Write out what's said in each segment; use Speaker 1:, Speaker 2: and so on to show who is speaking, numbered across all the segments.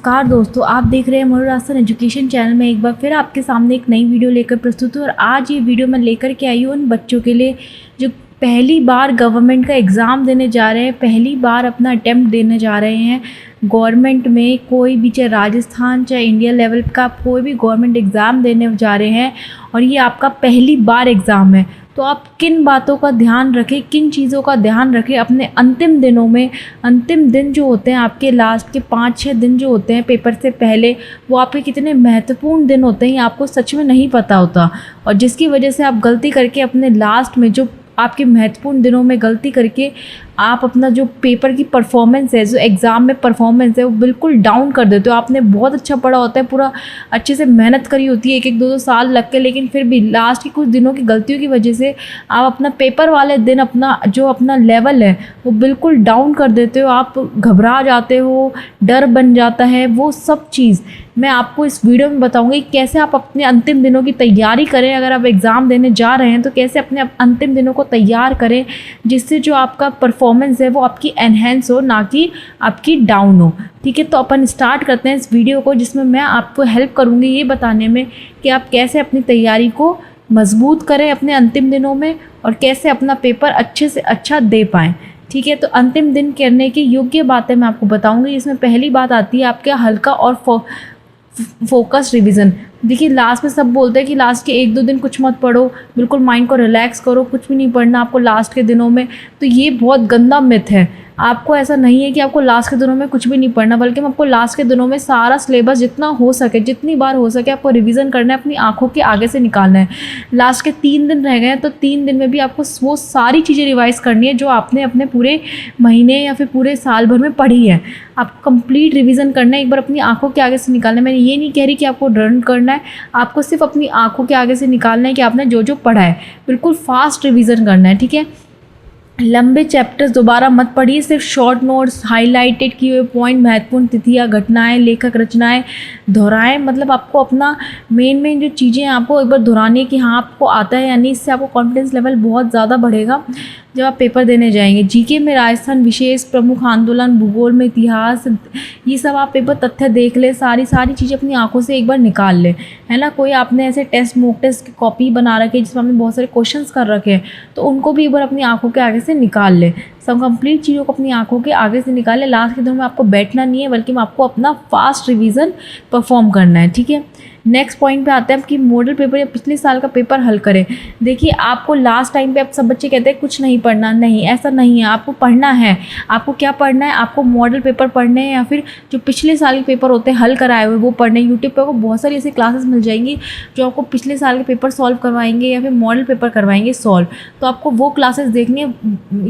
Speaker 1: नमस्कार दोस्तों, आप देख रहे हैं मनोरासन एजुकेशन चैनल में एक बार फिर आपके सामने एक नई वीडियो लेकर प्रस्तुत हूँ। और आज ये वीडियो मैं लेकर के आई हूँ उन बच्चों के लिए जो पहली बार गवर्नमेंट का एग्ज़ाम देने जा रहे हैं, पहली बार अपना अटैम्प्ट देने जा रहे हैं गवर्नमेंट में। कोई भी, चाहे राजस्थान चाहे इंडिया लेवल का कोई भी गवर्नमेंट एग्ज़ाम देने जा रहे हैं और ये आपका पहली बार एग्ज़ाम है, तो आप किन बातों का ध्यान रखें, किन चीज़ों का ध्यान रखें अपने अंतिम दिनों में। अंतिम दिन जो होते हैं आपके, लास्ट के 5-6 दिन जो होते हैं पेपर से पहले, वो आपके कितने महत्वपूर्ण दिन होते हैं ये आपको सच में नहीं पता होता। और जिसकी वजह से आप गलती करके अपने लास्ट में, जो आपके महत्वपूर्ण दिनों में गलती करके आप अपना जो पेपर की परफॉर्मेंस है, जो एग्ज़ाम में परफॉर्मेंस है, वो बिल्कुल डाउन कर देते हो। आपने बहुत अच्छा पढ़ा होता है, पूरा अच्छे से मेहनत करी होती है, 1-1 2-2 साल लग के, लेकिन फिर भी लास्ट की कुछ दिनों की गलतियों की वजह से आप अपना पेपर वाले दिन अपना लेवल है वो बिल्कुल डाउन कर देते हो। आप घबरा जाते हो, डर बन जाता है, वो सब चीज़ मैं आपको इस वीडियो में बताऊंगी कैसे आप अपने अंतिम दिनों की तैयारी करें। अगर आप एग्ज़ाम देने जा रहे हैं तो कैसे अपने अंतिम दिनों को तैयार करें, जिससे जो आपका परफॉर्मेंस है वो आपकी एनहेंस हो, ना कि आपकी डाउन हो। ठीक है, तो अपन स्टार्ट करते हैं इस वीडियो को, जिसमें मैं आपको हेल्प करूँगी ये बताने में कि आप कैसे अपनी तैयारी को मजबूत करें अपने अंतिम दिनों में और कैसे अपना पेपर अच्छे से अच्छा दे पाएँ। ठीक है, तो अंतिम दिन करने की योग्य बातें मैं आपको बताऊंगी। इसमें पहली बात आती है आपके हल्का और फोकस रिवीजन। देखिए, लास्ट में सब बोलते हैं कि लास्ट के 1-2 दिन कुछ मत पढ़ो, बिल्कुल माइंड को रिलैक्स करो, कुछ भी नहीं पढ़ना आपको लास्ट के दिनों में। तो ये बहुत गंदा मिथ है। आपको ऐसा नहीं है कि आपको लास्ट के दिनों में कुछ भी नहीं पढ़ना, बल्कि आपको लास्ट के दिनों में सारा सिलेबस जितना हो सके, जितनी बार हो सके आपको रिवीजन करना है, अपनी आंखों के आगे से निकालना है। लास्ट के 3 दिन रह गए हैं, तो 3 दिन में भी आपको वो सारी चीज़ें रिवाइज करनी है जो आपने अपने पूरे महीने या फिर पूरे साल भर में पढ़ी है। आपको कंप्लीट रिवीजन करना है, एक बार अपनी आंखों के आगे से निकालना है। मैंने ये नहीं कह रही कि आपको रन करना है, आपको सिर्फ अपनी आंखों के आगे से निकालना है कि आपने जो जो पढ़ा है, बिल्कुल फास्ट रिवीजन करना है। ठीक है, लंबे चैप्टर्स दोबारा मत पढ़िए, सिर्फ शॉर्ट नोट्स, हाईलाइटेड किए हुए पॉइंट, महत्वपूर्ण तिथियाँ, घटनाएं, लेखक रचनाएं दोहराएं। मतलब आपको अपना मेन जो चीज़ें हैं आपको एक बार दोहरानी है कि हाँ आपको आता है, यानी इससे आपको कॉन्फिडेंस लेवल बहुत ज़्यादा बढ़ेगा जब आप पेपर देने जाएंगे। जीके में राजस्थान विशेष, प्रमुख आंदोलन, भूगोल में इतिहास, ये सब आप पेपर तथ्य देख ले, सारी चीज़ें अपनी आंखों से एक बार निकाल ले, है ना। कोई आपने ऐसे मॉक टेस्ट की कॉपी बना रखे हैं जिसमें आपने बहुत सारे क्वेश्चंस कर रखे हैं, तो उनको भी एक बार अपनी आंखों के आगे से निकाल ले। सब कंप्लीट चीज़ों को अपनी आंखों के आगे से निकाल ले। लास्ट के दिनों में आपको बैठना नहीं है, बल्कि आपको अपना फास्ट रिवीजन परफॉर्म करना है। ठीक है, नेक्स्ट पॉइंट पे आते हैं कि मॉडल पेपर या पिछले साल का पेपर हल करें। देखिए, आपको लास्ट टाइम पे आप सब बच्चे कहते हैं कुछ नहीं पढ़ना, नहीं, ऐसा नहीं है, आपको पढ़ना है। आपको क्या पढ़ना है, आपको मॉडल पेपर पढ़ने हैं या फिर जो पिछले साल के पेपर होते हैं हल कराए हुए वो पढ़ने। यूट्यूब पे आपको बहुत सारी ऐसी क्लासेस मिल जाएंगी जो आपको पिछले साल के पेपर सॉल्व करवाएंगे या फिर मॉडल पेपर करवाएंगे सॉल्व, तो आपको वो क्लासेस देखनी है।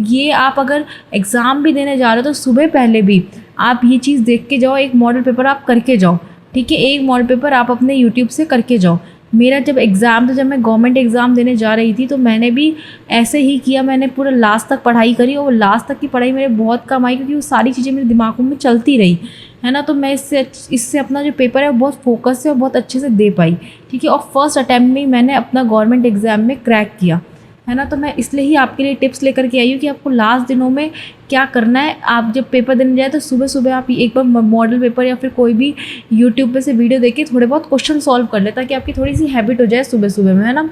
Speaker 1: ये आप अगर एग्ज़ाम भी देने जा रहे हो तो सुबह पहले भी आप ये चीज़ देख के जाओ, एक मॉडल पेपर आप करके जाओ। ठीक है, एक मॉडल पेपर आप अपने यूट्यूब से करके जाओ। मेरा जब एग्ज़ाम था, जब मैं गवर्नमेंट एग्ज़ाम देने जा रही थी, तो मैंने भी ऐसे ही किया। मैंने पूरा लास्ट तक पढ़ाई करी और लास्ट तक की पढ़ाई मेरे बहुत कम आई, क्योंकि वो सारी चीज़ें मेरे दिमागों में चलती रही, है ना। तो मैं इससे अपना जो पेपर है वो बहुत फोकस से और बहुत अच्छे से दे पाई। ठीक है, और फर्स्ट अटैम्प्ट में ही मैंने अपना गवर्नमेंट एग्ज़ाम में क्रैक किया, है ना। तो मैं इसलिए ही आपके लिए टिप्स लेकर के आई हूँ कि आपको लास्ट दिनों में क्या करना है। आप जब पेपर देने जाए तो सुबह सुबह आप एक बार मॉडल पेपर या फिर कोई भी यूट्यूब पे से वीडियो देख के थोड़े बहुत क्वेश्चन सॉल्व कर ले, ताकि आपकी थोड़ी सी हैबिट हो जाए सुबह सुबह में, है ना।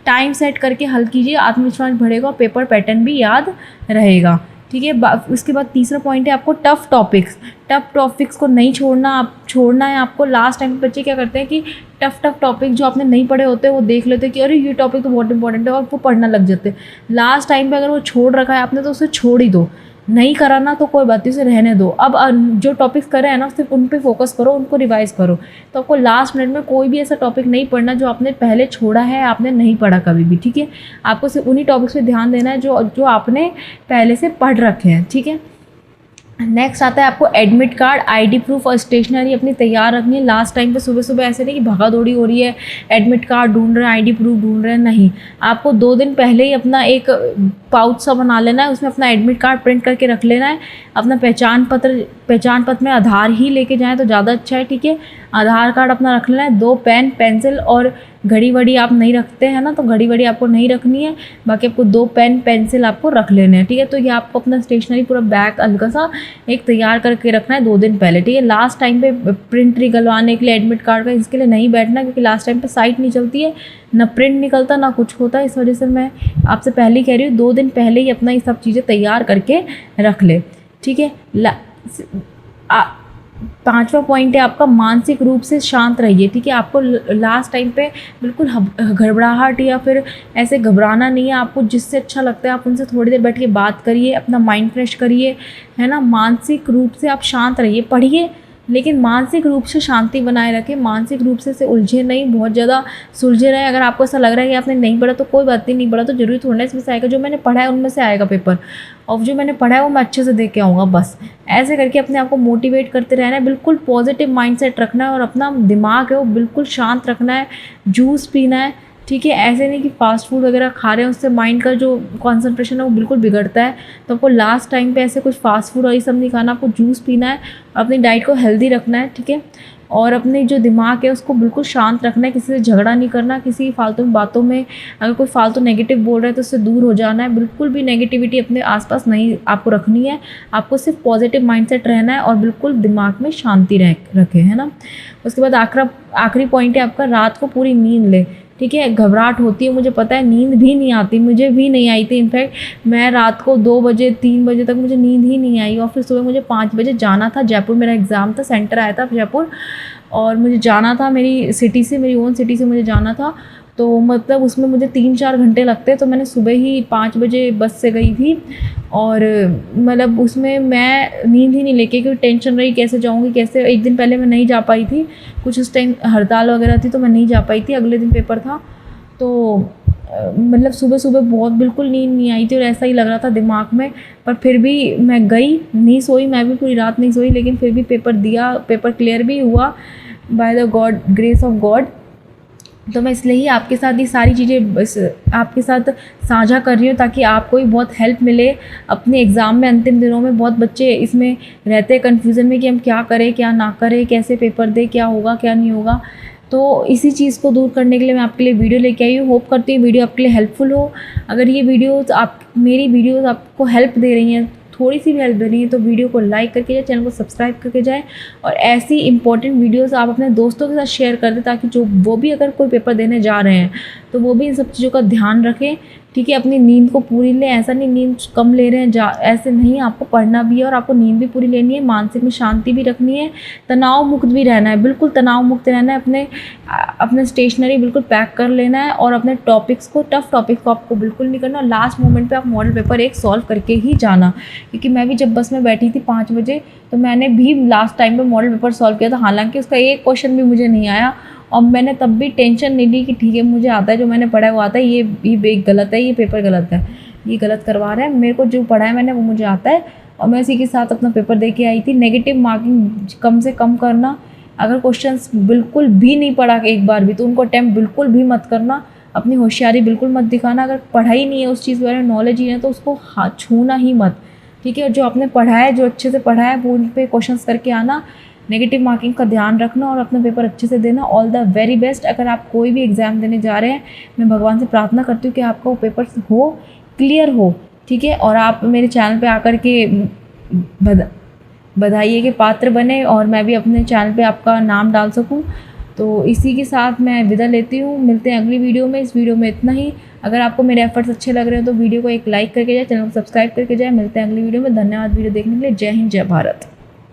Speaker 1: टाइम सेट करके हल कीजिए, आत्मविश्वास बढ़ेगा और पेपर पैटर्न भी याद रहेगा। ठीक है, उसके बाद तीसरा पॉइंट है आपको टफ़ टॉपिक्स को नहीं छोड़ना है आपको। लास्ट टाइम बच्चे क्या करते हैं कि टफ़ टॉपिक जो आपने नहीं पढ़े होते वो देख लेते हैं कि अरे ये टॉपिक तो बहुत इंपॉर्टेंट है, और वो पढ़ना लग जाते हैं। लास्ट टाइम पे अगर वो छोड़ रखा है आपने तो उसे छोड़ ही दो, नहीं कराना तो कोई बात नहीं, उसे रहने दो। अब जो टॉपिक्स कर रहे हैं ना सिर्फ उन पे फोकस करो, उनको रिवाइज करो। तो आपको लास्ट मिनट में कोई भी ऐसा टॉपिक नहीं पढ़ना जो आपने पहले छोड़ा है, आपने नहीं पढ़ा कभी भी। ठीक है, आपको सिर्फ उन्हीं टॉपिक्स पे ध्यान देना है जो आपने पहले से पढ़ रखे हैं। ठीक है, नेक्स्ट आता है आपको एडमिट कार्ड, आईडी प्रूफ और स्टेशनरी अपनी तैयार रखनी है। लास्ट टाइम पे सुबह सुबह ऐसे नहीं कि भागा दौड़ी हो रही है, एडमिट कार्ड ढूंढ रहे हैं, आईडी प्रूफ ढूंढ रहे हैं, नहीं। आपको 2 दिन पहले ही अपना एक पाउच सा बना लेना है, उसमें अपना एडमिट कार्ड प्रिंट करके रख लेना है। अपना पहचान पत्र में आधार ही लेके जाएँ तो ज़्यादा अच्छा है। ठीक है, आधार कार्ड अपना रख लेना है, 2 पेन, पेंसिल और घड़ी वड़ी आप नहीं रखते हैं ना, तो घड़ी वड़ी आपको नहीं रखनी है। बाकी आपको 2 पेन पेंसिल आपको रख लेने हैं, ठीक है। तो ये आपको अपना स्टेशनरी पूरा बैग हल्का सा एक तैयार करके रखना है 2 दिन पहले, ठीक है। लास्ट टाइम पे प्रिंट निकलवाने के लिए एडमिट कार्ड का इसके लिए नहीं बैठना, क्योंकि लास्ट टाइम पे साइट नहीं चलती है, ना प्रिंट निकलता ना कुछ होता है। इस वजह से मैं आपसे पहले ही कह रही हूँ 2 दिन पहले ही अपना ये सब चीज़ें तैयार करके रख ले, ठीक है। 5वां पॉइंट है आपका मानसिक रूप से शांत रहिए, ठीक है। आपको लास्ट टाइम पे बिल्कुल घबराहट या फिर ऐसे घबराना नहीं है। आपको जिससे अच्छा लगता है आप उनसे थोड़ी देर बैठ के बात करिए, अपना माइंड फ्रेश करिए, है ना। मानसिक रूप से आप शांत रहिए, पढ़िए लेकिन मानसिक रूप से शांति बनाए रखें। मानसिक रूप से उलझे नहीं, बहुत ज़्यादा सुलझे रहे। अगर आपको ऐसा लग रहा है कि आपने नहीं पढ़ा तो कोई बात नहीं पढ़ा तो जरूरी थोड़ा इसमें से आएगा। जो मैंने पढ़ा है उनमें से आएगा पेपर, और जो मैंने पढ़ा है वो मैं अच्छे से देख के आऊँगा। बस ऐसे करके अपने आप को मोटिवेट करते रहना है, बिल्कुल पॉजिटिव माइंडसेट रखना है और अपना दिमाग है वो बिल्कुल शांत रखना है। जूस पीना है, ठीक है। ऐसे नहीं कि फास्ट फूड वगैरह खा रहे हैं उससे माइंड का जो कंसंट्रेशन है वो बिल्कुल बिगड़ता है। तो आपको लास्ट टाइम पे ऐसे कुछ फास्ट फूड और ये सब नहीं खाना, आपको जूस पीना है, अपनी डाइट को हेल्दी रखना है, ठीक है। और अपने जो दिमाग है उसको बिल्कुल शांत रखना है, किसी से झगड़ा नहीं करना, किसी फालतू बातों में अगर कोई फालतू नेगेटिव बोल रहा है तो उससे दूर हो जाना है। बिल्कुल भी नेगेटिविटी अपने आसपास नहीं आपको रखनी है, आपको सिर्फ पॉजिटिव माइंडसेट रहना है और बिल्कुल दिमाग में शांति रखे, है ना। उसके बाद आखिरी पॉइंट है आपका रात को पूरी नींद ले, ठीक है। घबराहट होती है, मुझे पता है, नींद भी नहीं आती, मुझे भी नहीं आई थी। इनफैक्ट मैं रात को 2 बजे 3 बजे तक मुझे नींद ही नहीं आई, और फिर सुबह मुझे 5 बजे जाना था जयपुर, मेरा एग्ज़ाम था, सेंटर आया था जयपुर और मुझे जाना था मेरी सिटी से, मेरी ओन सिटी से मुझे जाना था। तो मतलब उसमें मुझे 3-4 घंटे लगते, तो मैंने सुबह ही 5 बजे बस से गई थी और मतलब उसमें मैं नींद ही नहीं लेके, क्योंकि टेंशन रही कैसे जाऊँगी कैसे। एक दिन पहले मैं नहीं जा पाई थी, कुछ उस टाइम हड़ताल वगैरह थी तो मैं नहीं जा पाई थी, अगले दिन पेपर था। तो मतलब सुबह सुबह बहुत बिल्कुल नींद नहीं आई थी और ऐसा ही लग रहा था दिमाग में, पर फिर भी मैं गई, नहीं सोई, मैं भी पूरी रात नहीं सोई, लेकिन फिर भी पेपर दिया, पेपर क्लियर भी हुआ by the God grace of God. तो मैं इसलिए ही आपके साथ ये सारी चीज़ें आपके साथ साझा कर रही हूँ ताकि आपको भी बहुत हेल्प मिले अपने एग्ज़ाम में। अंतिम दिनों में बहुत बच्चे इसमें रहते हैं कन्फ्यूज़न में कि हम क्या करें क्या ना करें, कैसे पेपर दें, क्या होगा क्या नहीं होगा। तो इसी चीज़ को दूर करने के लिए मैं आपके लिए वीडियो लेके आई हूँ। होप करती हूँ वीडियो आपके लिए हेल्पफुल हो। अगर ये वीडियोज़ मेरी वीडियोज़ आपको हेल्प दे रही हैं, थोड़ी सी भी हेल्प दे रही है, तो वीडियो को लाइक करके जाए, चैनल को सब्सक्राइब करके जाए और ऐसी इंपॉर्टेंट वीडियोस आप अपने दोस्तों के साथ शेयर कर दें ताकि जो वो भी अगर कोई पेपर देने जा रहे हैं तो वो भी इन सब चीज़ों का ध्यान रखें, ठीक है। अपनी नींद को पूरी लें, ऐसा नहीं नींद कम ले रहे हैं ऐसे नहीं, आपको पढ़ना भी है और आपको नींद भी पूरी लेनी है, मानसिक में शांति भी रखनी है, तनाव मुक्त भी रहना है, बिल्कुल तनाव मुक्त रहना है। अपने स्टेशनरी बिल्कुल पैक कर लेना है और अपने टॉपिक्स को, टफ टॉपिक को आपको बिल्कुल नहीं करना। लास्ट मोमेंट पे आप मॉडल पेपर 1 सॉल्व करके ही जाना, क्योंकि मैं भी जब बस में बैठी थी 5 बजे तो मैंने भी लास्ट टाइम पे मॉडल पेपर सॉल्व किया था, हालांकि उसका एक क्वेश्चन भी मुझे नहीं आया और मैंने तब भी टेंशन नहीं ली कि ठीक है मुझे आता है, जो मैंने पढ़ा है वो आता है, ये गलत है, ये पेपर गलत है, ये गलत करवा रहा है, मेरे को जो पढ़ा है मैंने वो मुझे आता है। और मैं इसी के साथ अपना पेपर दे के आई थी। नेगेटिव मार्किंग कम से कम करना, अगर क्वेश्चंस बिल्कुल भी नहीं पढ़ा एक बार भी तो उनको अटैम्प्ट बिल्कुल भी मत करना, अपनी होशियारी बिल्कुल मत दिखाना। अगर पढ़ाई नहीं है उस चीज़ के बारे में नॉलेज ही नहीं है तो उसको छूना ही मत, ठीक है। जो आपने पढ़ा है, जो अच्छे से पढ़ा है वो उन पर क्वेश्चंस करके आना, नेगेटिव मार्किंग का ध्यान रखना और अपना पेपर अच्छे से देना। All the very best. अगर आप कोई भी एग्ज़ाम देने जा रहे हैं, मैं भगवान से प्रार्थना करती हूँ कि आपका वो पेपर हो, क्लियर हो, ठीक है। और आप मेरे चैनल पे आकर के बधाई के पात्र बने और मैं भी अपने चैनल पे आपका नाम डाल सकूं। तो इसी के साथ मैं विदा लेती हूँ, मिलते हैं अगली वीडियो में। इस वीडियो में इतना ही। अगर आपको मेरे एफर्ट्स अच्छे लग रहे हैं तो वीडियो को एक लाइक करके जाए, चैनल को सब्सक्राइब करके जाए। मिलते हैं अगली वीडियो में। धन्यवाद वीडियो देखने के लिए। जय हिंद, जय भारत।